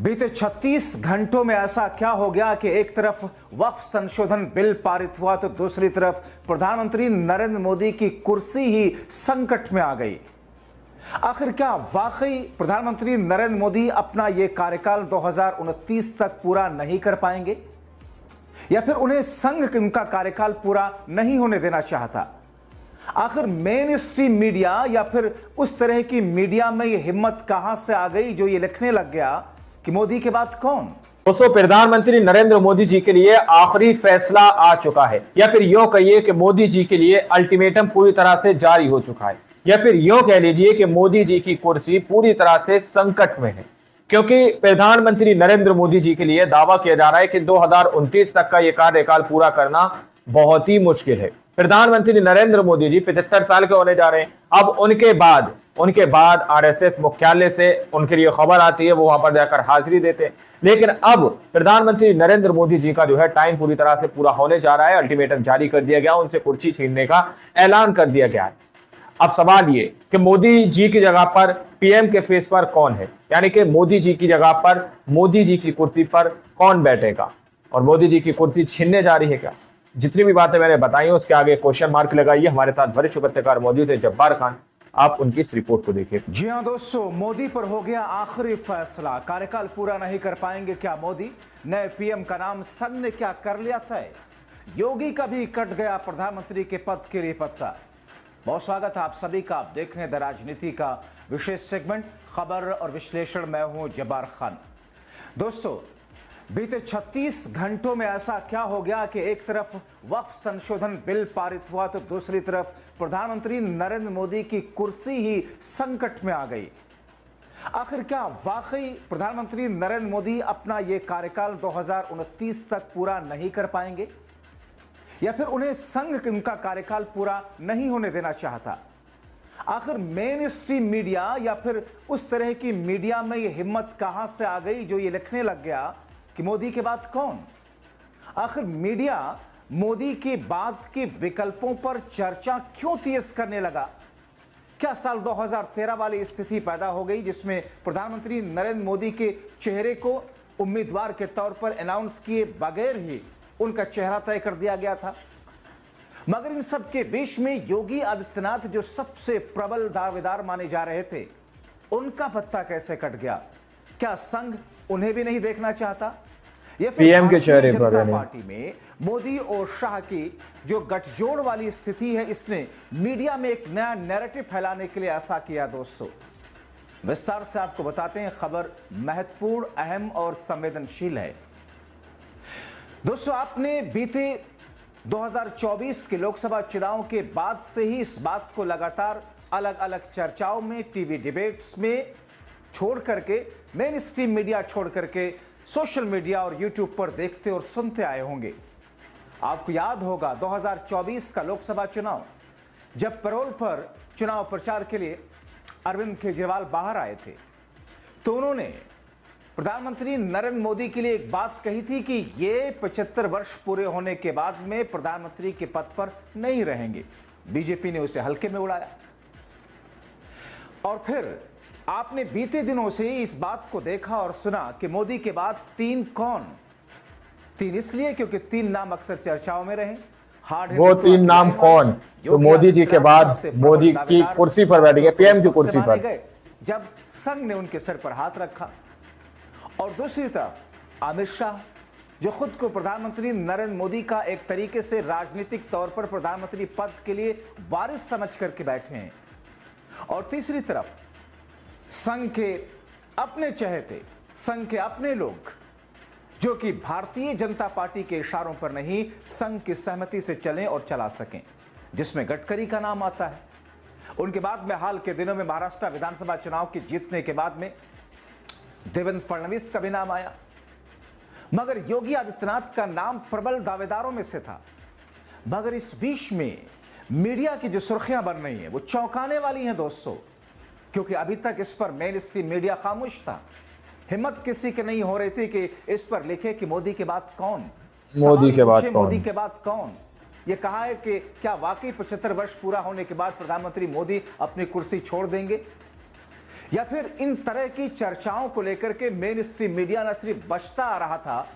बीते 36 घंटों में ऐसा क्या हो गया कि एक तरफ वक्फ संशोधन बिल पारित हुआ तो दूसरी तरफ प्रधानमंत्री नरेंद्र मोदी की कुर्सी ही संकट में आ गई। आखिर क्या वाकई प्रधानमंत्री नरेंद्र मोदी अपना यह कार्यकाल 2029 तक पूरा नहीं कर पाएंगे या फिर उन्हें संघ उनका कार्यकाल पूरा नहीं होने देना चाहता? आखिर मेन स्ट्रीम मीडिया या फिर उस तरह की मीडिया में यह हिम्मत कहां से आ गई जो ये लिखने लग गया कि मोदी के बाद कौन? दोस्तों, प्रधानमंत्री नरेंद्र मोदी जी के लिए आखिरी फैसला आ चुका है, या फिर यूं कहिए कि मोदी जी के लिए अल्टीमेटम पूरी तरह से जारी हो चुका है, या फिर यूं कह लीजिए कि मोदी जी की कुर्सी पूरी तरह से संकट में है। क्योंकि प्रधानमंत्री नरेंद्र मोदी जी के लिए दावा किया जा रहा है कि 2029 तक का यह कार्यकाल पूरा करना बहुत ही मुश्किल है। प्रधानमंत्री नरेंद्र मोदी जी 75 साल के होने जा रहे हैं। अब उनके बाद आरएसएस मुख्यालय से उनके लिए खबर आती है, वो वहां पर जाकर हाजिरी देते हैं। लेकिन अब प्रधानमंत्री नरेंद्र मोदी जी का जो है टाइम पूरी तरह से पूरा होने जा रहा है। अल्टीमेटम जारी कर दिया गया, उनसे कुर्सी छीनने का ऐलान कर दिया गया है। अब सवाल ये कि मोदी जी की जगह पर पीएम के फेस पर कौन है, यानी कि मोदी जी की जगह पर मोदी जी की कुर्सी पर कौन बैठेगा और मोदी जी की कुर्सी छीनने जा रही है क्या? जितनी भी बातें मैंने बताई हैं उसके आगे क्वेश्चन मार्क लगाइए। हमारे साथ वरिष्ठ पत्रकार मौजूद है जब्बार खान, आप उनकी इस रिपोर्ट को देखिए। जी हां दोस्तों, मोदी पर हो गया आखिरी फैसला। कार्यकाल पूरा नहीं कर पाएंगे क्या मोदी? नए पीएम का नाम संघ ने क्या कर लिया तय? योगी का भी कट गया प्रधानमंत्री के पद के लिए पत्ता। बहुत स्वागत है आप सभी का। आप देख रहे हैं द राजनीति का विशेष सेगमेंट खबर और विश्लेषण। मैं हूं जब्बार खान। दोस्तों, बीते 36 घंटों में ऐसा क्या हो गया कि एक तरफ वक्फ संशोधन बिल पारित हुआ तो दूसरी तरफ प्रधानमंत्री नरेंद्र मोदी की कुर्सी ही संकट में आ गई। आखिर क्या वाकई प्रधानमंत्री नरेंद्र मोदी अपना यह कार्यकाल 2029 तक पूरा नहीं कर पाएंगे या फिर उन्हें संघ उनका कार्यकाल पूरा नहीं होने देना चाहता? आखिर मेन स्ट्रीम मीडिया या फिर उस तरह की मीडिया में यह हिम्मत कहां से आ गई जो ये लिखने लग गया कि मोदी के बाद कौन? आखिर मीडिया मोदी के बाद के विकल्पों पर चर्चा क्यों तेज करने लगा? क्या साल 2013 वाली स्थिति पैदा हो गई जिसमें प्रधानमंत्री नरेंद्र मोदी के चेहरे को उम्मीदवार के तौर पर अनाउंस किए बगैर ही उनका चेहरा तय कर दिया गया था? मगर इन सब के बीच में योगी आदित्यनाथ जो सबसे प्रबल दावेदार माने जा रहे थे, उनका पत्ता कैसे कट गया? क्या संघ उन्हें भी नहीं देखना चाहता? या फिर पीएम के चेहरे पर पार्टी में मोदी और शाह की जो गठजोड़ वाली स्थिति है, इसने मीडिया में एक नया नैरेटिव फैलाने के लिए ऐसा किया? दोस्तों, विस्तार से आपको बताते हैं। खबर महत्वपूर्ण, अहम और संवेदनशील है। दोस्तों, आपने बीते 2024 के लोकसभा चुनाव के बाद से ही इस बात को लगातार अलग अलग चर्चाओं में, टीवी डिबेट्स में छोड़ करके, मेन स्ट्रीम मीडिया छोड़ करके सोशल मीडिया और यूट्यूब पर देखते और सुनते आए होंगे। आपको याद होगा 2024 का लोकसभा चुनाव, जब पैरोल पर चुनाव प्रचार के लिए अरविंद केजरीवाल बाहर आए थे तो उन्होंने प्रधानमंत्री नरेंद्र मोदी के लिए एक बात कही थी कि ये 75 वर्ष पूरे होने के बाद में प्रधानमंत्री के पद पर नहीं रहेंगे। बीजेपी ने उसे हल्के में उड़ाया और फिर आपने बीते दिनों से ही इस बात को देखा और सुना कि मोदी के बाद तीन कौन? तीन इसलिए क्योंकि तीन नाम अक्सर चर्चाओं में रहे। वो तीन नाम कौन? तो मोदी जी के बाद मोदी की कुर्सी पर बैठेंगे, पीएम की कुर्सी पर, जब संघ ने उनके सर पर हाथ रखा। और दूसरी तरफ अमित शाह, जो खुद को प्रधानमंत्री नरेंद्र मोदी का एक तरीके से राजनीतिक तौर पर प्रधानमंत्री पद के लिए वारिस समझ करके बैठे हैं। और तीसरी तरफ संघ के अपने चहेते, संघ के अपने लोग, जो कि भारतीय जनता पार्टी के इशारों पर नहीं, संघ की सहमति से चलें और चला सकें, जिसमें गडकरी का नाम आता है। उनके बाद में हाल के दिनों में महाराष्ट्र विधानसभा चुनाव के जीतने के बाद में देवेंद्र फडणवीस का भी नाम आया। मगर योगी आदित्यनाथ का नाम प्रबल दावेदारों में से था। मगर इस बीच में मीडिया की जो सुर्खियां बन रही हैं वो चौंकाने वाली हैं दोस्तों, क्योंकि अभी तक इस पर मेन स्ट्रीम मीडिया खामोश था। हिम्मत किसी की नहीं हो रही थी कि इस पर लिखे कि मोदी के बाद कौन? मोदी के बाद कौन? ये कहा है कि क्या वाकई 75 वर्ष पूरा होने के बाद प्रधानमंत्री मोदी अपनी कुर्सी छोड़ देंगे? या फिर इन तरह की चर्चाओं को लेकर के मेन स्ट्रीम मीडिया न सिर्फ बचता आ रहा था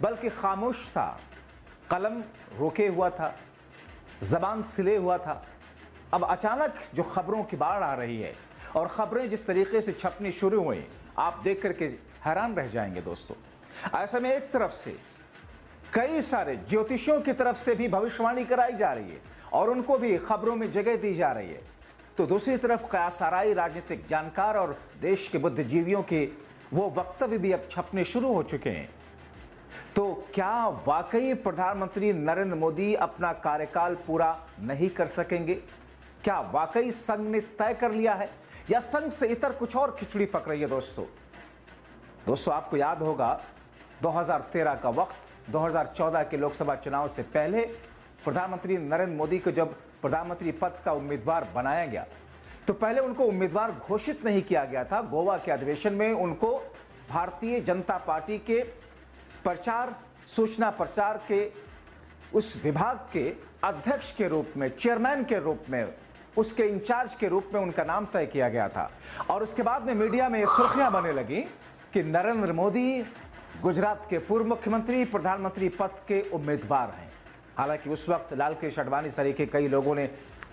बल्कि खामोश था, कलम रोके हुआ था, जबान सिले हुआ था। अब अचानक जो खबरों की बाढ़ आ रही है और खबरें जिस तरीके से छपनी शुरू हुई, आप देख करके हैरान रह जाएंगे दोस्तों। ऐसे में एक तरफ से कई सारे ज्योतिषियों की तरफ से भी भविष्यवाणी कराई जा रही है और उनको भी खबरों में जगह दी जा रही है, तो दूसरी तरफ कयासाराई राजनीतिक जानकार और देश के बुद्धिजीवियों के वो वक्तव्य भी अब छपने शुरू हो चुके हैं। तो क्या वाकई प्रधानमंत्री नरेंद्र मोदी अपना कार्यकाल पूरा नहीं कर सकेंगे? क्या वाकई संघ ने तय कर लिया है या संघ से इतर कुछ और खिचड़ी पक रही है? दोस्तों आपको याद होगा 2013 का वक्त, 2014 के लोकसभा चुनाव से पहले प्रधानमंत्री नरेंद्र मोदी को जब प्रधानमंत्री पद का उम्मीदवार बनाया गया तो पहले उनको उम्मीदवार घोषित नहीं किया गया था। गोवा के अधिवेशन में उनको भारतीय जनता पार्टी के प्रचार सूचना प्रचार के उस विभाग के अध्यक्ष के रूप में, चेयरमैन के रूप में, उसके इंचार्ज के रूप में उनका नाम तय किया गया था। और उसके बाद में मीडिया में सुर्खियां बनने लगी कि नरेंद्र मोदी गुजरात के पूर्व मुख्यमंत्री प्रधानमंत्री पद के उम्मीदवार हैं। हालांकि उस वक्त लाल कृष्ण आडवाणी सरीखे कई लोगों ने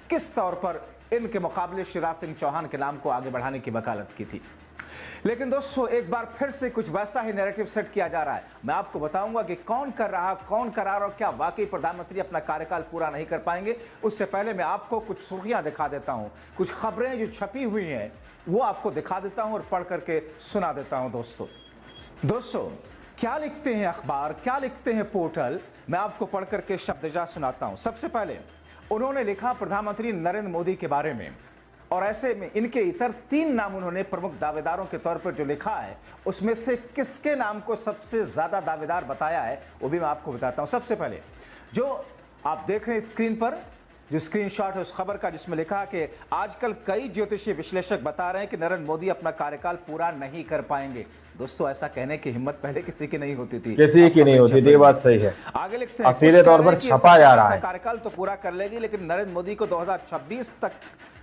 किस तौर पर इनके मुकाबले शिवराज सिंह चौहान के नाम को आगे बढ़ाने की वकालत की थी। लेकिन दोस्तों एक बार फिर से कुछ वैसा ही नैरेटिव सेट किया जा रहा है। मैं आपको बताऊंगा कि कौन कर रहा, कौन करा और क्या वाकई प्रधानमंत्री अपना कार्यकाल पूरा नहीं कर पाएंगे। उससे पहले मैं आपको कुछ सुर्खियां दिखा देता हूं, कुछ खबरें जो छपी हुई हैं वो आपको दिखा देता हूं और पढ़ करके सुना देता हूं। दोस्तों क्या लिखते हैं अखबार, क्या लिखते हैं पोर्टल, मैं आपको पढ़ करके शब्दजा सुनाता हूं। सबसे पहले उन्होंने लिखा प्रधानमंत्री नरेंद्र मोदी के बारे में, और ऐसे में इनके इतर 3 नाम उन्होंने प्रमुख दावेदारों के तौर पर जो लिखा है उसमें से किसके नाम को सबसे ज्यादा दावेदार बताया है वो भी मैं आपको बताता हूं। सबसे पहले जो आप देख रहे हैं स्क्रीन पर, जो स्क्रीनशॉट है उस खबर का जिसमें लिखा कि आजकल कई ज्योतिषीय विश्लेषक बता रहे हैं कि नरेंद्र मोदी अपना कार्यकाल पूरा नहीं कर पाएंगे। दोस्तों ऐसा कहने की हिम्मत पहले किसी की नहीं होती थी, किसी की नहीं होती थी, ये बात सही है। आगे लिखते हैं सीधे तौर पर छपा जा रहा है कार्यकाल तो पूरा कर लेगी लेकिन नरेंद्र मोदी को 2026 तक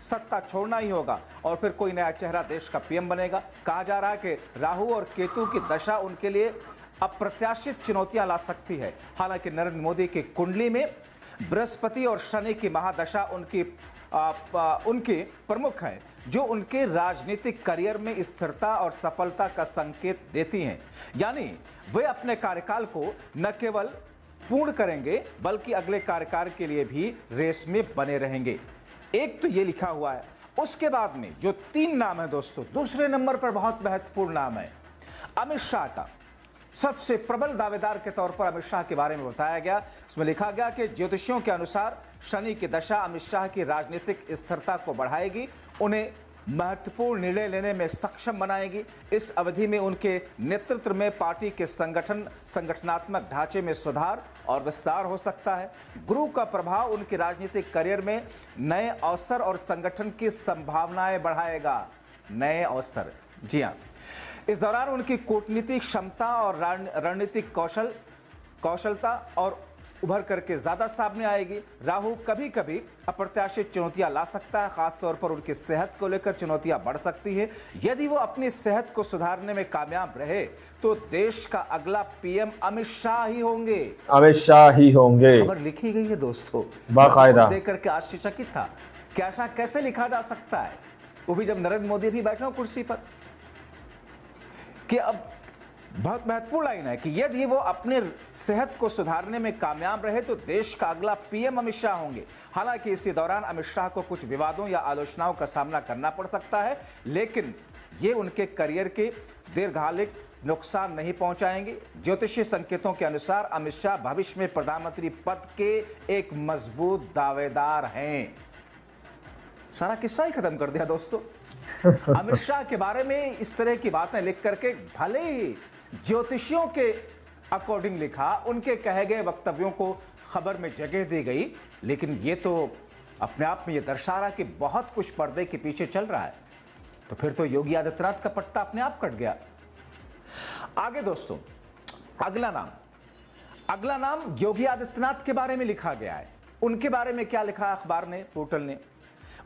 सत्ता छोड़ना ही होगा और फिर कोई नया चेहरा देश का पीएम बनेगा। कहा जा रहा है कि राहु और केतु की दशा उनके लिए अप्रत्याशित चुनौतियां ला सकती है। हालांकि नरेंद्र मोदी की कुंडली में बृहस्पति और शनि की महादशा उनकी प्रमुख है जो उनके राजनीतिक करियर में स्थिरता और सफलता का संकेत देती हैं। यानी वे अपने कार्यकाल को न केवल पूर्ण करेंगे बल्कि अगले कार्यकाल के लिए भी रेस में बने रहेंगे। एक तो ये लिखा हुआ है। उसके बाद में जो 3 नाम है दोस्तों, दूसरे नंबर पर बहुत महत्वपूर्ण नाम है अमित शाह का। सबसे प्रबल दावेदार के तौर पर अमित शाह के बारे में बताया गया। इसमें लिखा गया कि ज्योतिषियों के अनुसार शनि की दशा अमित शाह की राजनीतिक स्थिरता को बढ़ाएगी, उन्हें महत्वपूर्ण निर्णय लेने में सक्षम बनाएगी। इस अवधि में उनके नेतृत्व में पार्टी के संगठनात्मक ढांचे में सुधार और विस्तार हो सकता है। गुरु का प्रभाव उनके राजनीतिक करियर में नए अवसर और संगठन की संभावनाएं बढ़ाएगा। नए अवसर, जी हाँ। इस दौरान उनकी कूटनीतिक क्षमता और रणनीतिक कौशलता और उभर करके ज्यादा सामने आएगी। राहु कभी कभी अप्रत्याशित चुनौतियां ला सकता है, खासतौर पर उनकी सेहत को लेकर चुनौतियां बढ़ सकती है। यदि वो अपनी सेहत को सुधारने में कामयाब रहे तो देश का अगला पीएम अमित शाह ही होंगे। अमित शाह ही होंगे, खबर लिखी गई है दोस्तों, बाकायदा। देख करके आश्चर्यचकित था कि ऐसा कैसे लिखा जा सकता है, वो भी जब नरेंद्र मोदी भी बैठे हो कुर्सी पर। कि अब बहुत महत्वपूर्ण लाइन है कि यदि वो अपने सेहत को सुधारने में कामयाब रहे तो देश का अगला पीएम अमित शाह होंगे। हालांकि इसी दौरान अमित शाह को कुछ विवादों या आलोचनाओं का सामना करना पड़ सकता है, लेकिन ये उनके करियर के दीर्घकालिक नुकसान नहीं पहुंचाएंगे। ज्योतिषीय संकेतों के अनुसार अमित शाह भविष्य में प्रधानमंत्री पद के एक मजबूत दावेदार हैं। सारा किस्सा ही खत्म कर दिया दोस्तों। अमित शाह के बारे में इस तरह की बातें लिख करके भले ही ज्योतिषियों के अकॉर्डिंग लिखा, उनके कहे गए वक्तव्यों को खबर में जगह दी गई, लेकिन ये तो अपने आप में ये दर्शा रहा कि बहुत कुछ पर्दे के पीछे चल रहा है। तो फिर तो योगी आदित्यनाथ का पट्टा अपने आप कट गया। आगे दोस्तों अगला नाम योगी आदित्यनाथ के बारे में लिखा गया है। उनके बारे में क्या लिखा अखबार ने, पोर्टल ने,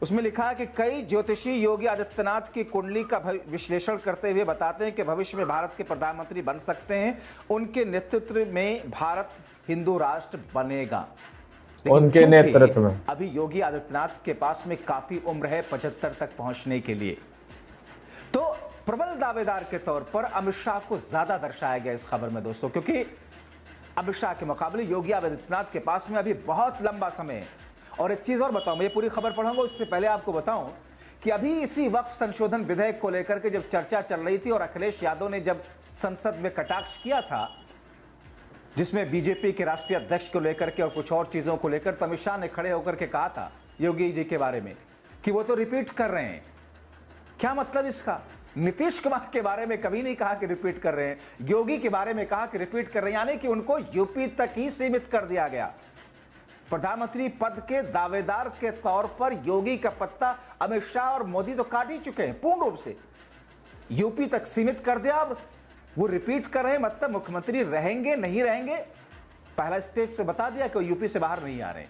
उसमें लिखा है कि कई ज्योतिषी योगी आदित्यनाथ की कुंडली का विश्लेषण करते हुए बताते हैं कि भविष्य में भारत के प्रधानमंत्री बन सकते हैं। उनके नेतृत्व में भारत हिंदू राष्ट्र बनेगा। उनके नेतृत्व में अभी योगी आदित्यनाथ के पास में काफी उम्र है 75 तक पहुंचने के लिए। तो प्रबल दावेदार के तौर पर अमित शाह को ज्यादा दर्शाया गया इस खबर में दोस्तों, क्योंकि अमित शाह के मुकाबले योगी आदित्यनाथ के पास में अभी बहुत लंबा समय है। और एक चीज और बताऊं, मैं ये पूरी खबर पढ़ूंगा उससे पहले आपको बताऊं कि अभी इसी वक्फ संशोधन विधेयक को लेकर के जब चर्चा चल रही थी और अखिलेश यादव ने जब संसद में कटाक्ष किया था, जिसमें बीजेपी के राष्ट्रीय अध्यक्ष को लेकर के और कुछ और चीजों को लेकर, तो अमित शाह ने खड़े होकर के कहा था योगी जी के बारे में कि वो तो रिपीट कर रहे हैं। क्या मतलब इसका? नीतीश कुमार के बारे में कभी नहीं कहा कि रिपीट कर रहे हैं, योगी के बारे में कहा कि रिपीट कर रहे हैं, यानी कि उनको यूपी तक ही सीमित कर दिया गया। प्रधानमंत्री पद के दावेदार के तौर पर योगी का पत्ता अमित शाह और मोदी तो काट ही चुके हैं पूर्ण रूप से, यूपी तक सीमित कर दिया। अब वो रिपीट कर रहे हैं, मतलब मुख्यमंत्री रहेंगे नहीं रहेंगे, पहला स्टेप से बता दिया कि वो यूपी से बाहर नहीं आ रहे।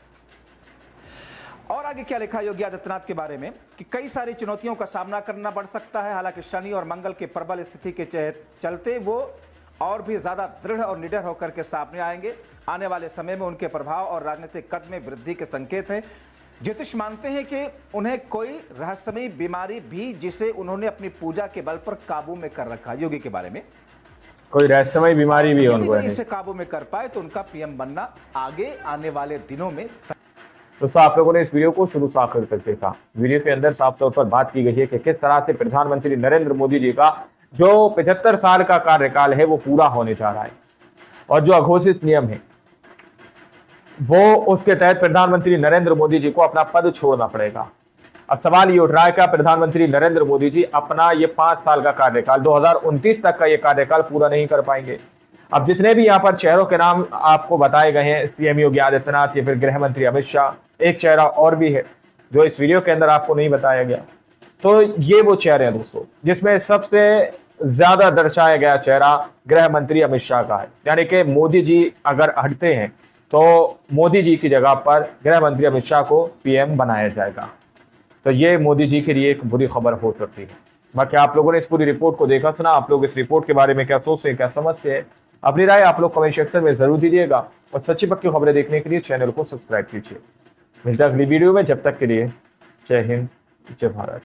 और आगे क्या लिखा योगी आदित्यनाथ के बारे में कि कई सारी चुनौतियों का सामना करना पड़ सकता है, हालांकि शनि और मंगल के प्रबल स्थिति के चलते वो और भी ज्यादा दृढ़ और निडर होकर के सामने आएंगे। आने वाले समय में उनके प्रभाव और राजनीतिक कद में वृद्धि के संकेत हैं। ज्योतिष मानते हैं कि उन्हें कोई रहस्यमयी बीमारी भी, जिसे उन्होंने अपनी पूजा के बल पर काबू में कर रखा। योगी के बारे में कोई रहस्यमय बीमारी भी है उनको, इसे काबू में कर पाए तो उनका पीएम बनना आगे आने वाले दिनों में। दोस्तों, आप लोगों ने इस वीडियो को शुरू से आखिर तक देखा। वीडियो के अंदर साफ तौर पर बात की गई है कि किस तरह से प्रधानमंत्री नरेंद्र मोदी जी का जो 75 साल का कार्यकाल है वो पूरा होने जा रहा है, और जो अघोषित नियम है वो उसके तहत प्रधानमंत्री नरेंद्र मोदी जी को अपना पद छोड़ना पड़ेगा। अब सवाल ये उठ रहा है, क्या प्रधानमंत्री नरेंद्र मोदी जी अपना ये 5 साल का कार्यकाल 2029 तक का ये कार्यकाल पूरा नहीं कर पाएंगे? अब जितने भी यहाँ पर चेहरों के नाम आपको बताए गए हैं, सीएम योगी आदित्यनाथ या फिर गृह मंत्री अमित शाह, एक चेहरा और भी है जो इस वीडियो के अंदर आपको नहीं बताया गया। तो ये वो चेहरे हैं दोस्तों, जिसमें सबसे ज्यादा दर्शाया गया चेहरा गृह मंत्री अमित शाह का है। यानी कि मोदी जी अगर हटते हैं तो मोदी जी की जगह पर गृह मंत्री अमित शाह को पीएम बनाया जाएगा। तो ये मोदी जी के लिए एक बुरी खबर हो सकती है। बाकी आप लोगों ने इस पूरी रिपोर्ट को देखा सुना, आप लोग इस रिपोर्ट के बारे में क्या सोचते हैं, क्या समझते हैं, अपनी राय आप लोग कमेंट सेक्शन में जरूर दीजिएगा। और सच्ची पक्की खबरें देखने के लिए चैनल को सब्सक्राइब कीजिए। मिलता है अगली वीडियो में, जब तक के लिए जय हिंद, जय भारत।